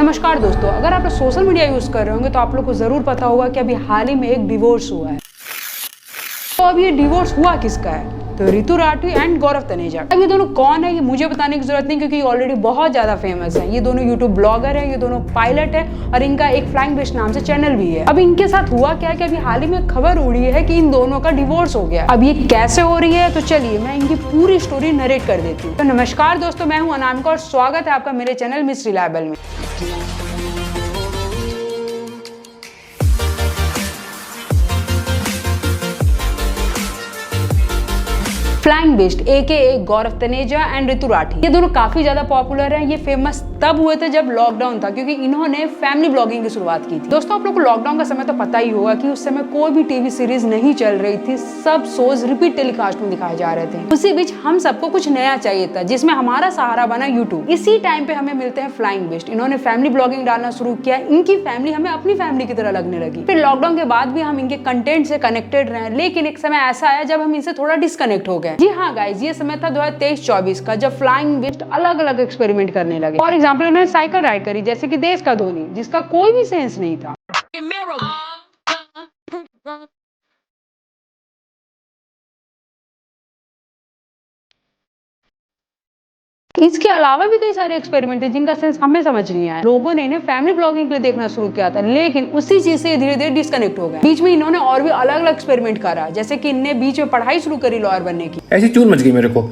नमस्कार दोस्तों, अगर आप लोग सोशल मीडिया यूज कर रहे होंगे तो आप लोग को जरूर पता होगा कि अभी हाल ही में एक डिवोर्स हुआ है। तो अब ये डिवोर्स हुआ किसका है? तो ऋतु राठी एंड गौरव तनेजा। अब ये दोनों कौन है ये मुझे बताने की जरूरत नहीं, क्योंकि ये ऑलरेडी बहुत ज्यादा फेमस है। ये दोनों यूट्यूब ब्लॉगर है, ये दोनों पायलट है और इनका एक फ्लाइंग बिस्ट नाम से चैनल भी है। अब इनके साथ हुआ क्या कि अभी हाल ही में खबर उड़ी है कि इन दोनों का डिवोर्स हो गया। अब ये कैसे हो रही है, तो चलिए मैं इनकी पूरी स्टोरी नरेट कर देती हूँ। तो नमस्कार दोस्तों, मैं हूँ अनामिका और स्वागत है आपका मेरे चैनल मिस रिलायबल में। Flying beast AKA Gaurav Taneja and Ritu Rathee, ये दोनों काफी ज्यादा पॉपुलर हैं। ये फेमस तब हुए थे जब लॉकडाउन था, क्योंकि इन्होंने फैमिली ब्लॉगिंग की शुरुआत की थी। दोस्तों, आप लोग को लॉकडाउन का समय तो पता ही होगा कि उस समय कोई भी टीवी सीरीज नहीं चल रही थी, सब शोज रिपीट टेलीकास्ट में दिखाए जा रहे थे। उसी बीच हम सबको कुछ नया चाहिए था, जिसमें हमारा सहारा बना यूट्यूब। इसी टाइम पे हमें मिलते हैं फ्लाइंग बिस्ट। इन्होंने फैमिली ब्लॉगिंग डालना शुरू किया। इनकी फैमिली हमें अपनी फैमिली की तरह लगने लगी। फिर लॉकडाउन के बाद भी हम इनके कंटेंट से कनेक्टेड रहे, लेकिन एक समय ऐसा आया जब हम इनसे थोड़ा डिस्कनेक्ट हो गए। जी हाँ गाइज, ये समय था 2023-24 का, जब फ्लाइंग बिस्ट अलग अलग एक्सपेरिमेंट करने लगे। फॉर एग्जाम्पल, उन्होंने साइकिल राइड करी, जैसे कि देश का धोनी, जिसका कोई भी सेंस नहीं था। इसके अलावा भी कई सारे एक्सपेरिमेंट थे जिनका सेंस हमें समझ नहीं आया। लोगों ने इन्हें फैमिली ब्लॉगिंग के लिए देखना शुरू किया था, लेकिन उसी चीज से धीरे धीरे डिस्कनेक्ट हो गए। बीच में इन्होंने और भी अलग अलग एक्सपेरिमेंट करा, जैसे कि इनने बीच में पढ़ाई शुरू करी लॉयर बनने की। ऐसी चूल मच गई मेरे को,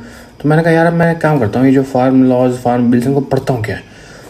तो मैंने कहा यार अब मैं काम करता हूँ, ये जो फार्म लॉज फार्म बिल्स को पढ़ता हूँ। क्या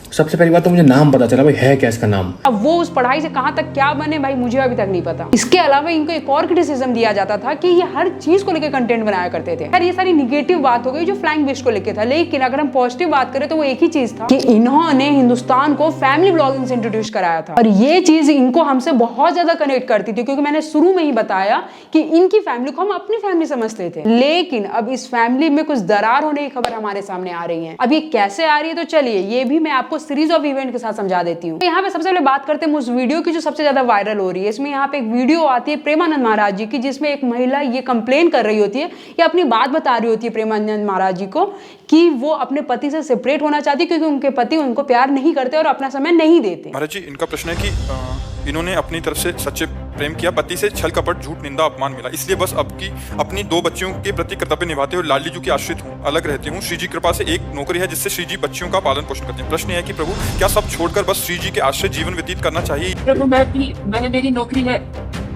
सबसे पहली बात तो मुझे नाम पता चला, भाई है क्या इसका नाम। अब वो उस पढ़ाई से कहां तक क्या बने भाई, मुझे अभी तक नहीं पता। इसके अलावा इनको एक और क्रिटिसिज्म दिया जाता था कि ये हर चीज को लेकर कंटेंट बनाया करते थे। यार ये सारी निगेटिव बात हो गई जो फ्लाइंग बिस्ट को लेकर था, लेकिन अगर हम पॉजिटिव बात करें तो वो एक ही चीज था कि इन्होंने हिंदुस्तान को फैमिली ब्लॉगिंग से इंट्रोड्यूस कराया था। और ये चीज इनको हमसे बहुत ज्यादा कनेक्ट करती थी, क्योंकि मैंने शुरू में ही बताया कि इनकी फैमिली को हम अपनी फैमिली समझते थे। लेकिन अब इस फैमिली में कुछ दरार होने की खबर हमारे सामने आ रही है। अब ये कैसे आ रही है, तो चलिए ये भी मैं आपको सीरीज ऑफ इवेंट के साथ समझा देती हूँ। यहाँ पे सबसे पहले बात करते हैं उस वीडियो की जो सबसे ज्यादा वायरल हो रही है। इसमें यहाँ पे एक वीडियो आती है प्रेमानंद महाराज जी की, जिसमें एक महिला ये कंप्लेन कर रही होती है या अपनी बात बता रही होती है प्रेमानंद महाराज जी को कि वो अपने पति से सेपरेट होना चाहती है, क्योंकि उनके पति उनको प्यार नहीं करते और अपना समय नहीं देते। महाराज जी, इनका प्रश्न है कि इन्होंने अपनी तरफ से सच्चे प्रेम किया, पति से छल कपट झूठ निंदा अपमान मिला, इसलिए बस अपनी 2 बच्चियों के प्रति कर्तव्य निभाते हुए लाडली जी की आश्रित हूँ, अलग रहती हूँ। श्री जी कृपा से एक नौकरी है जिससे श्री जी बच्चियों का पालन पोषण करते हैं। प्रश्न है कि प्रभु, क्या सब छोड़कर बस श्री जी के आश्रित जीवन व्यतीत करना चाहिए? प्रभु, मैंने मेरी नौकरी है,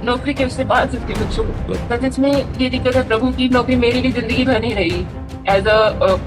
नौकरी के उससे पाल सकती हूँ बच्चों को। इसमें ये दिक्कत है प्रभु की नौकरी मेरे लिए जिंदगी भर नहीं रही। एज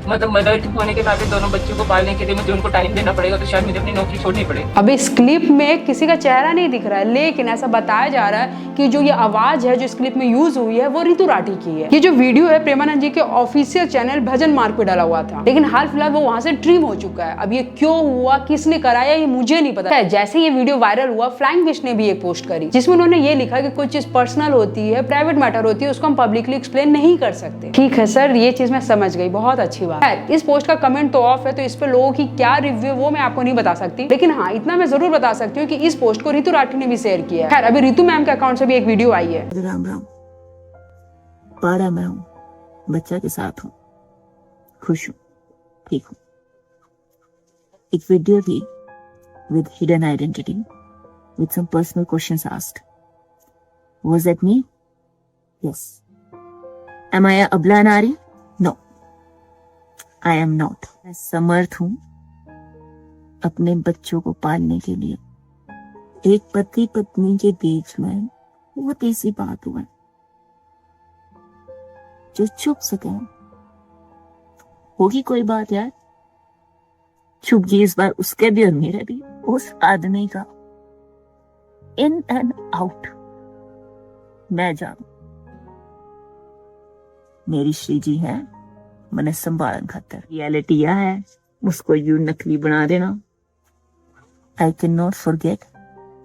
मतलब मदर होने के नाते दोनों बच्चों को पालने के लिए मुझे उनको टाइम देना पड़ेगा, तो शायद मुझे अपनी नौकरी छोड़नी पड़ेगी। अब इस क्लिप में किसी का चेहरा नहीं दिख रहा है, लेकिन ऐसा बताया जा रहा है कि जो ये आवाज है जो इस क्लिप में यूज हुई है वो ऋतु राठी की है। ये जो वीडियो है प्रेमानंद जी के ऑफिशियल चैनल भजन मार्ग पे डाला हुआ था, लेकिन हाल फिलहाल वो वहां से ट्रिम हो चुका है। अब ये क्यों हुआ, किसने कराया, ये मुझे नहीं पता है। जैसे ये वीडियो वायरल हुआ, फ्लाइंग बिस्ट ने भी एक पोस्ट करी, जिसमें उन्होंने ये लिखा कि कुछ चीज पर्सनल होती है, प्राइवेट मैटर होती है, उसको हम पब्लिकली एक्सप्लेन नहीं कर सकते। ठीक है सर, ये चीज मैं समझ गई, बहुत अच्छी बात है। इस पोस्ट का कमेंट तो ऑफ है, तो इस पे लोगों की क्या रिव्यू वो मैं आपको नहीं बता सकती, लेकिन हाँ इतना मैं जरूर बता सकती हूँ कि इस पोस्ट को ऋतु राठी ने भी शेयर किया है। खैर, अभी ऋतु मैम के अकाउंट से भी एक वीडियो आई है। राम राम, पारा मैं हूँ, बच्चा के साथ हूँ, खुश हूँ, ठीक हूँ। एक वीडियो थी with hidden identity, with some personal questions asked. Was that me? Yes. Am I a abla nari? No. I am not. मैं समर्थ हूँ अपने बच्चों को पालने के लिए। एक पति पत्नी के बीच में बहुत ऐसी बात हुआ जो छुप सके। होगी कोई बात यार, छुप गई इस बार उसके भी और मेरे भी। उस आदमी का इन एंड आउट मैं जानू। मेरी श्री जी है, मैंने संभालन खातर। रियलिटी यह है, उसको यू नकली बना देना। I cannot forget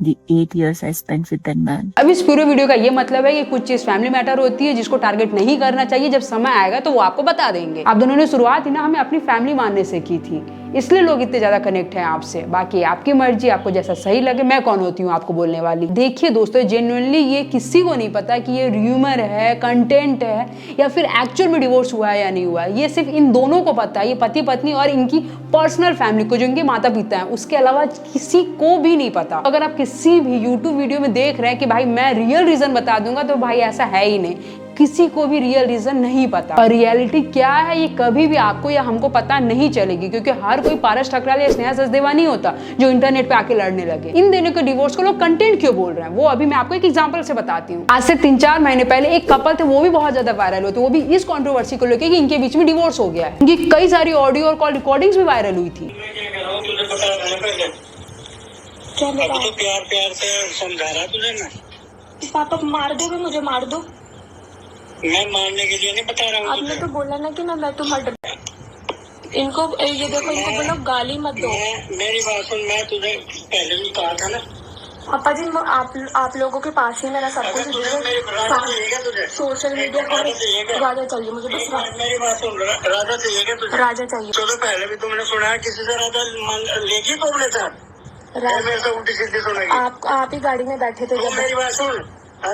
the 8 years I spent with that man. अब इस पूरे वीडियो का ये मतलब है कि कुछ चीज फैमिली मैटर होती है जिसको टारगेट नहीं करना चाहिए। जब समय आएगा तो वो आपको बता देंगे। आप दोनों ने शुरुआत ही ना हमें अपनी फैमिली मानने से की थी, इसलिए लोग इतने ज्यादा कनेक्ट हैं आपसे। बाकी आपकी मर्जी, आपको जैसा सही लगे। मैं कौन होती हूँ आपको बोलने वाली। देखिए दोस्तों, जेन्युइनली ये किसी को नहीं पता कि ये र्यूमर है, कंटेंट है, या फिर एक्चुअल में डिवोर्स हुआ है या नहीं हुआ है। ये सिर्फ इन दोनों को पता है, ये पति पत्नी और इनकी पर्सनल फैमिली को, जो इनके माता पिता हैं, उसके अलावा किसी को भी नहीं पता। अगर आप किसी भी यूट्यूब वीडियो में देख रहे हैं कि भाई मैं रियल रीजन बता दूंगा, तो भाई ऐसा है ही नहीं। किसी को भी रियल रीजन नहीं पता, और रियलिटी क्या है ये कभी भी आपको या हमको पता नहीं चलेगी, क्योंकि हर कोई पारस ठकराल या स्नेहा सचदेवा नहीं होता जो इंटरनेट पे आके लड़ने लगे। इन दोनों के डिवोर्स को लोग कंटेंट क्यों बोल रहे हैं, वो अभी मैं आपको एक एग्जांपल से बताती हूँ। आज से 3-4 महीने पहले एक कपल थे, वो भी बहुत ज्यादा वायरल हुए थे, वो भी इस कंट्रोवर्सी को लेकर कि इनके बीच में डिवोर्स हो गया है। इनकी कई सारी ऑडियो और कॉल रिकॉर्डिंग्स भी वायरल हुई थी। अभी तो प्यार प्यार से समझा रहा तुझे ना। पापा मार दोगे मुझे, मार दो। मैं मारने के लिए नहीं बता रहा हूँ। आपने तो बोला ना कि मैं तुम्हारे इनको ये देखो, इनको बोलो गाली मत दो। मेरी बात सुन, मैं तुझे पहले भी कहा था ना। पापा जी आप लोगों के पास ही मेरा सब कुछ सोशल मीडिया पर राजा चाहिए मुझे, बस मेरी बात सुन, राजा चाहिए क्या तुझे? राजा चाहिए। चलो पहले भी तुमने सुना है किसी से राजा लेगी तो अपने साथ मेरे से उल्टी सीधी सुनेगी। आप ही गाड़ी में बैठे थे जब। मेरी बात सुन,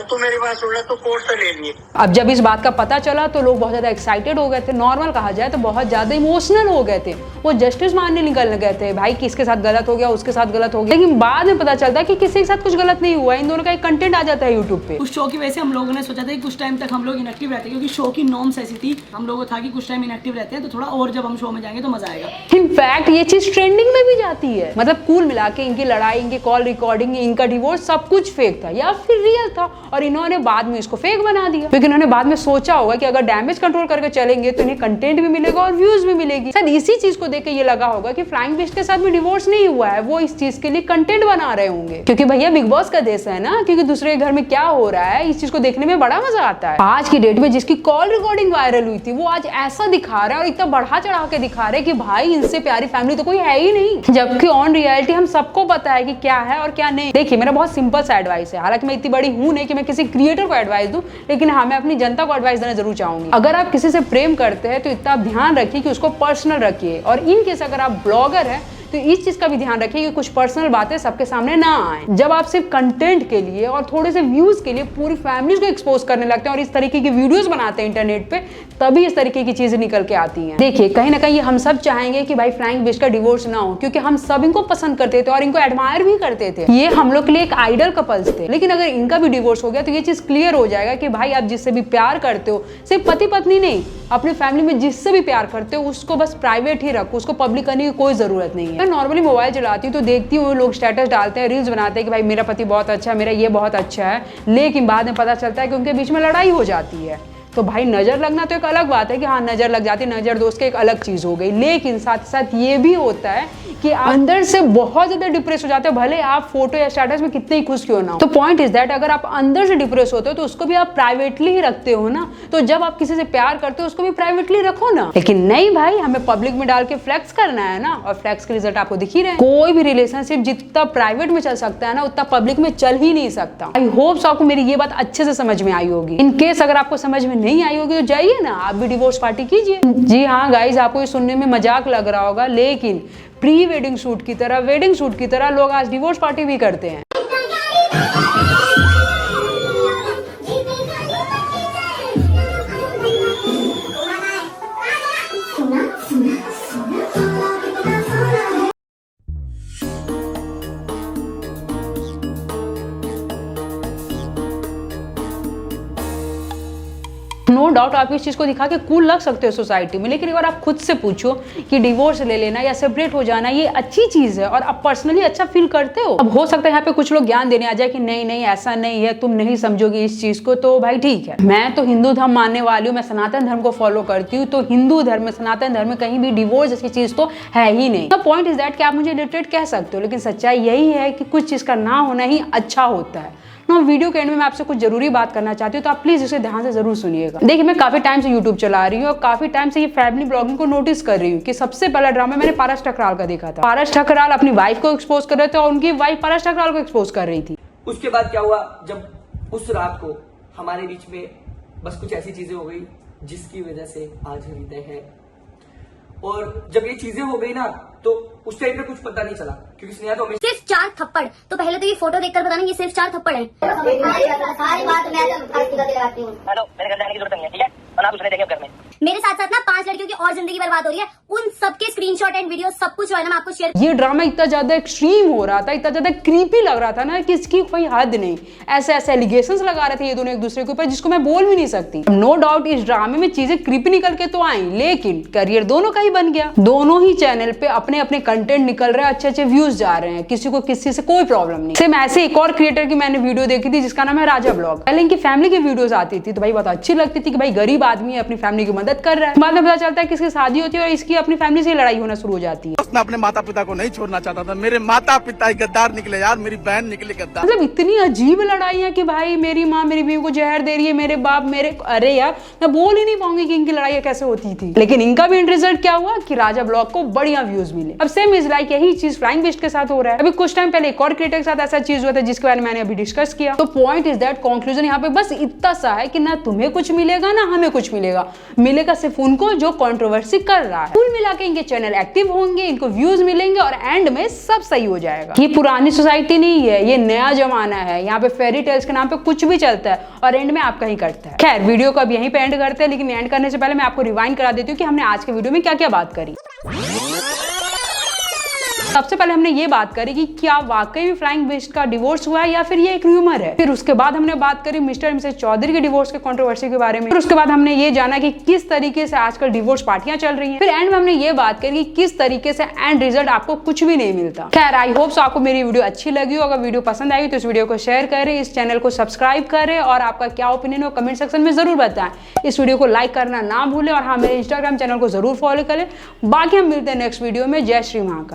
तो मेरी बात सुन ले, तो कोर्ट से ले लिए। अब जब इस बात का पता चला तो लोग बहुत ज्यादा एक्साइटेड हो गए थे, नॉर्मल कहा जाए तो बहुत ज्यादा इमोशनल हो गए थे। वो जस्टिस मानने निकल गए थे, भाई किसके साथ गलत हो गया, उसके साथ गलत हो गया। लेकिन बाद में पता चलता है कि किसी के साथ कुछ गलत नहीं हुआ, इन दोनों का एक कंटेंट आ जाता है यूट्यूब पे। उस शो की वजह से हम लोगों ने सोचा था कि कुछ टाइम तक हम लोग इनएक्टिव रहते हैं, क्योंकि शो की नॉर्म्स ऐसी थी, हम लोगों था कि कुछ टाइम इनएक्टिव रहते हैं तो थोड़ा, और जब हम शो में जाएंगे तो मजा आएगा। इनफैक्ट ये चीज ट्रेंडिंग में भी जाती है। मतलब कुल मिला के इनकी लड़ाई, इनकी कॉल रिकॉर्डिंग, इनका डिवोर्स सब कुछ फेक था या फिर रियल था, और इन्होंने बाद में इसको फेक बना दिया, क्योंकि इन्होंने बाद में सोचा होगा कि अगर डैमेज कंट्रोल करके चलेंगे तो इन्हें कंटेंट भी मिलेगा और व्यूज भी मिलेगी। शायद इसी चीज को देख के ये लगा होगा कि फ्लाइंग बिस्ट के साथ भी डिवोर्स नहीं हुआ है, वो इस चीज के लिए कंटेंट बना रहे होंगे, क्योंकि भैया बिग बॉस का देश है ना, क्योंकि दूसरे के घर में क्या हो रहा है इस चीज को देखने में बड़ा मजा आता है। आज की डेट में जिसकी कॉल रिकॉर्डिंग वायरल हुई थी, वो आज ऐसा दिखा रहा है और इतना बढ़ा चढ़ा के दिखा रहे हैं कि भाई इनसे प्यारी फैमिली तो कोई है ही नहीं, जबकि ऑन रियलिटी हम सबको पता है कि क्या है और क्या नहीं। देखिए मेरा बहुत सिंपल सा एडवाइस है, हालांकि मैं इतनी बड़ी हूं नहीं कि मैं किसी क्रिएटर को एडवाइस दूं, लेकिन हाँ मैं अपनी जनता को एडवाइस देना जरूर चाहूंगी। अगर आप किसी से प्रेम करते हैं तो इतना ध्यान रखिए कि उसको पर्सनल रखिए, और इन केस अगर आप ब्लॉगर हैं तो इस चीज का भी ध्यान रखिए कि कुछ पर्सनल बातें सबके सामने ना आए। जब आप सिर्फ कंटेंट के लिए और थोड़े से व्यूज के लिए पूरी फैमिली को एक्सपोज करने लगते हैं और इस तरीके की वीडियोस बनाते हैं इंटरनेट पे, तभी इस तरीके की चीजें निकल के आती हैं। देखिए कहीं ना कहीं हम सब चाहेंगे कि भाई फ्लाइंग बिस्ट का डिवोर्स ना हो, क्योंकि हम सब इनको पसंद करते थे और इनको एडमायर भी करते थे, ये हम लोग के लिए एक आइडल कपल्स थे। लेकिन अगर इनका भी डिवोर्स हो गया तो ये चीज क्लियर हो जाएगा कि भाई आप जिससे भी प्यार करते हो, सिर्फ पति पत्नी नहीं, अपनी फैमिली में जिससे भी प्यार करते हो उसको बस प्राइवेट ही रखो, उसको पब्लिक करने की कोई जरूरत नहीं है। मैं नॉर्मली मोबाइल चलाती हूँ तो देखती हूँ लोग स्टेटस डालते हैं, रील्स बनाते हैं कि भाई मेरा पति बहुत अच्छा है, मेरा ये बहुत अच्छा है, लेकिन बाद में पता चलता है कि उनके बीच में लड़ाई हो जाती है। तो भाई नजर लगना तो एक अलग बात है कि हाँ नजर लग जाती है, नजर दोस्त की एक अलग चीज हो गई, लेकिन साथ साथ ये भी होता है कि अंदर से बहुत ज्यादा डिप्रेस हो जाते हो, भले आप फोटो या स्टेटस में कितने ही खुश क्यों ना हो। तो पॉइंट इज दैट अगर आप अंदर से डिप्रेस होते हो तो उसको भी आप प्राइवेटली ही रखते हो ना, तो जब आप किसी से प्यार करते हो उसको भी प्राइवेटली रखो ना। लेकिन नहीं भाई, हमें पब्लिक में डाल के फ्लेक्स करना है ना, और फ्लेक्स के रिजल्ट आपको दिख ही रहे हैं। कोई भी रिलेशनशिप जितना प्राइवेट में चल सकता है ना, उतना पब्लिक में चल ही नहीं सकता। आई होप आपको मेरी ये बात अच्छे से समझ में आई होगी। इन केस अगर आपको समझ में नहीं आई होगी तो जाइए ना आप भी डिवोर्स पार्टी कीजिए। जी हाँ गाइज, आपको ये सुनने में मजाक लग रहा होगा, लेकिन प्री वेडिंग शूट की तरह, वेडिंग शूट की तरह लोग आज डिवोर्स पार्टी भी करते हैं। नो डाउट आप इस चीज को दिखा के कूल लग सकते हो सोसाइटी में, लेकिन अगर आप खुद से पूछो कि डिवोर्स ले लेना या सेपरेट हो जाना ये अच्छी चीज है और आप पर्सनली अच्छा फील करते हो। अब हो सकता है यहाँ पे कुछ लोग ज्ञान देने आ जाए कि नहीं नहीं ऐसा नहीं है, तुम नहीं समझोगी इस चीज को, तो भाई ठीक है। मैं तो हिंदू धर्म मानने वाली हूँ, मैं सनातन धर्म को फॉलो करती हूँ, तो हिंदू धर्म में, सनातन धर्म में कहीं भी डिवोर्स जैसी चीज तो है ही नहीं। द पॉइंट इज दैट कि आप मुझे लिटरेट कह सकते हो, लेकिन सच्चाई यही है कि कुछ चीज का ना होना ही अच्छा होता है ना। वीडियो के एंड में मैं आपसे कुछ जरूरी बात करना चाहती हूँ, तो आप प्लीज इसे ध्यान से जरूर सुनिएगा। देखिए मैं काफी टाइम से यूट्यूब चला रही हूँ और काफी टाइम से ये फैमिली ब्लॉगिंग को नोटिस कर रही हूँ कि सबसे पहला ड्रामा मैंने पारस ठकराल का देखा था। पारस ठकराल अपनी वाइफ को एक्सपोज कर रहे थे और उनकी वाइफ पारस ठकराल को एक्सपोज कर रही थी। उसके बाद क्या हुआ, जब उस रात को हमारे बीच में बस कुछ ऐसी चीजें हो गई जिसकी वजह से आज हृदय है, और जब ये चीजें हो गई ना तो उस टाइम पे कुछ पता नहीं चला क्योंकि स्नेहा तो हमेशा सिर्फ 4 थप्पड़। तो पहले तो ये फोटो देखकर बताना ये सिर्फ 4 थप्पड़ है। सारी बात मैं लगाती हूँ। हेलो, मेरे घर जाने की जरूरत नहीं है, ठीक है? और आप उसने देखे घर में मेरे साथ साथ ना 5 लड़कियों की और जिंदगी बर्बाद हो रही है। उन सबके स्क्रीनशॉट एंड वीडियो सब कुछ जो है ना मैं आपको शेयर। ये ड्रामा इतना ज्यादा एक्सट्रीम हो रहा था, इतना ज्यादा क्रीपी लग रहा था ना कि इसकी कोई हद नहीं। ऐसे ऐसे एलिगेशंस लगा रहे थे ये दोनों एक दूसरे के ऊपर जिसको मैं बोल भी नहीं सकती। नो डाउट इस ड्रामे में चीजें क्रीपी निकल के तो आई, लेकिन करियर दोनों का ही बन गया। दोनों ही चैनल पे अपने अपने कंटेंट निकल रहे हैं, अच्छे अच्छे व्यूज जा रहे हैं, किसी को किसी से कोई प्रॉब्लम नहीं। सेम ऐसे एक और क्रिएटर की मैंने वीडियो देखी थी जिसका नाम है राजा ब्लॉग। पहले इनकी फैमिली की वीडियोस आती थी तो भाई बहुत अच्छी लगती थी कि भाई गरीब आदमी है अपनी फैमिली की मदद कर रहा है। बाद में पता चलता है कि इसकी शादी होती है और इसकी अपनी फैमिली से लड़ाई होना शुरू हो जाती है। मैं अपने माता पिता को नहीं छोड़ना चाहता था, मेरे माता पिता गद्दार निकले यार, मेरी बहन निकली गद्दार। मतलब इतनी अजीब लड़ाई है कि भाई मेरी माँ मेरी बीवी को जहर दे रही है, मेरे बाप मेरे, अरे यार मैं बोल ही नहीं पाऊंगी कि इनकी लड़ाई कैसे होती थी। लेकिन इनका भी एंड रिजल्ट क्या हुआ कि राजा ब्लॉग को बढ़िया व्यूज मिले। अब सेम इज लाइक यही चीज फ्लाइंग बिस्ट के साथ हो रहा है। अभी कुछ टाइम पहले एक और क्रिएटर के साथ ऐसा चीज हुआ था जिसके बारे में मैंने अभी डिस्कस किया। तो पॉइंट इज दैट कंक्लूजन यहाँ पे बस इतना सा है कि ना तुम्हें कुछ मिलेगा ना हमें कुछ मिलेगा, मिलेगा सिर्फ उनको जो कंट्रोवर्सी कर रहा है। कुल मिला के इनके चैनल एक्टिव होंगे, इनको व्यूज मिलेंगे और एंड में सब सही हो जाएगा। ये पुरानी सोसाइटी नहीं है, ये नया जमाना है। यहाँ पे फेरी टेल्स के नाम पे कुछ भी चलता है और एंड में आपका ही करता है। खैर वीडियो को अब यहीं पे एंड करते हैं, लेकिन एंड करने से पहले मैं आपको रिवाइंड करा देती हूँ कि हमने आज के वीडियो में क्या क्या बात करी। सबसे पहले हमने ये बात करी कि क्या वाकई में फ्लाइंग बिस्ट का डिवोर्स हुआ है या फिर ये एक र्यूमर है। फिर उसके बाद हमने बात करी मिस्टर मिसेस चौधरी के डिवोर्स के कंट्रोवर्सी के बारे में। फिर उसके बाद हमने ये जाना कि किस तरीके से आजकल डिवोर्स पार्टियां चल रही हैं। फिर एंड में हमने ये बात करी कि किस तरीके से एंड रिजल्ट आपको कुछ भी नहीं मिलता। खैर आई होप सो आपको मेरी वीडियो अच्छी लगी हो। अगर वीडियो पसंद आई तो इस वीडियो को शेयर करें, इस चैनल को सब्सक्राइब करें और आपका क्या ओपिनियन हो कमेंट सेक्शन में जरूर बताएं। इस वीडियो को लाइक करना ना भूलें और हाँ मेरे इंस्टाग्राम चैनल को जरूर फॉलो करें। बाकी हम मिलते हैं नेक्स्ट वीडियो में। जय श्री महाकाल।